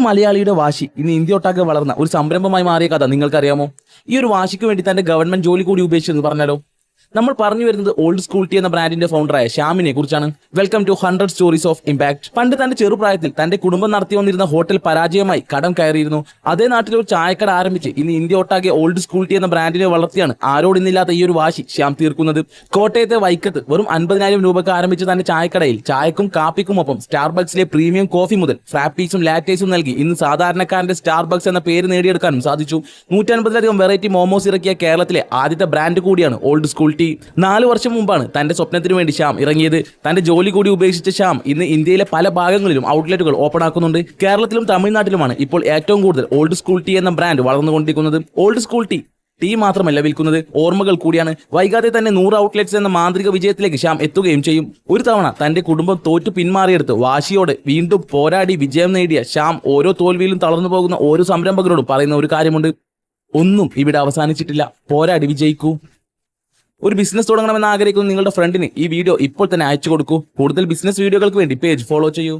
മലയാളിയുടെ വാശി ഇന്ന് ഇന്ത്യ ഒട്ടാകെ വളർന്ന ഒരു സംരംഭമായി മാറിയ കഥ നിങ്ങൾക്കറിയാമോ? ഈ ഒരു വാശിക്ക് വേണ്ടി തന്റെ ഗവൺമെന്റ് ജോലി കൂടി ഉപേക്ഷിച്ചെന്ന് പറഞ്ഞാലോ? നമ്മൾ പറഞ്ഞു വരുന്നത് ഓൾഡ് സ്കൂൾ ടീ എന്ന ബ്രാൻഡിന്റെ ഫൗണ്ടറായ ശ്യാമിനെ കുറിച്ചാണ്. Welcome to 100 stories of impact. പണ്ട് തന്റെ ചെറുപ്രായത്തിൽ തന്റെ കുടുംബം നടത്തി വന്നിരുന്ന ഹോട്ടൽ പരാജയമായി കടം കയറിയിരുന്നു. അതേ നാട്ടിൽ ഒരു ചായക്കട ആരംഭിച്ച് ഇന്ന് ഇന്ത്യ ഒട്ടാകെ ഓൾഡ് സ്കൂൾ ടീ എന്ന ബ്രാൻഡിനെ വളർത്തിയാണ് ആരോടിന്നില്ലാത്ത ഈ ഒരു വാശി ശ്യാം തീർക്കുന്നത്. കോട്ടയത്തെ വൈക്കത്ത് വെറും 50,000 രൂപയ്ക്ക് ആരംഭിച്ച തന്റെ ചായക്കടയിൽ ചായക്കും കാപ്പിക്കും ഒപ്പം സ്റ്റാർബക്സിലെ പ്രീമിയം കോഫി മുതൽ ഫ്രാപ്പീസും ലാറ്റേസും നൽകി ഇന്ന് സാധാരണക്കാരന്റെ സ്റ്റാർബക്സ് എന്ന പേര് നേടിയെടുക്കാനും സാധിച്ചു. 150ലധികം വെറൈറ്റി മോമോസ് ഇറക്കിയ കേരളത്തിലെ ആദ്യത്തെ ബ്രാൻഡ് കൂടിയാണ് ഓൾഡ് സ്കൂൾ ടീ. 4 വർഷം മുമ്പാണ് തന്റെ സ്വപ്നത്തിന് വേണ്ടി ശ്യാം ഇറങ്ങിയത്. തന്റെ ജോലി കൂടി ഉപേക്ഷിച്ച ശ്യാം ഇന്ന് ഇന്ത്യയിലെ പല ഭാഗങ്ങളിലും ഔട്ട്ലെറ്റുകൾ ഓപ്പൺ ആക്കുന്നുണ്ട്. കേരളത്തിലും തമിഴ്നാട്ടിലുമാണ് ഇപ്പോൾ ഏറ്റവും കൂടുതൽ ഓൾഡ് സ്കൂൾ ടീ എന്ന ബ്രാൻഡ് വളർന്നുകൊണ്ടിരിക്കുന്നത്. ഓൾഡ് സ്കൂൾ ടീ മാത്രമല്ല വിൽക്കുന്നത്, ഓർമ്മകൾ കൂടിയാണ്. വൈകാതെ തന്നെ 100 ഔട്ട്ലെറ്റ്സ് എന്ന മാന്ത്രിക വിജയത്തിലേക്ക് ശ്യാം എത്തുകയും ചെയ്യും. ഒരു തവണ തന്റെ കുടുംബം തോറ്റു പിന്മാറിയെടുത്ത് വാശിയോടെ വീണ്ടും പോരാടി വിജയം നേടിയ ശ്യാം ഓരോ തോൽവിയിലും തളർന്നു പോകുന്ന ഓരോ സംരംഭകരോടും പറയുന്ന ഒരു കാര്യമുണ്ട്: ഒന്നും ഇവിടെ അവസാനിച്ചിട്ടില്ല, പോരാടി വിജയിക്കൂ. ഒരു ബിസിനസ് തുടങ്ങണമെന്ന് ആഗ്രഹിക്കുന്ന നിങ്ങളുടെ ഫ്രണ്ടിന് ഈ വീഡിയോ ഇപ്പോൾ തന്നെ അയച്ചു കൊടുക്കൂ. കൂടുതൽ ബിസിനസ് വീഡിയോകൾക്ക് വേണ്ടി പേജ് ഫോളോ ചെയ്യൂ.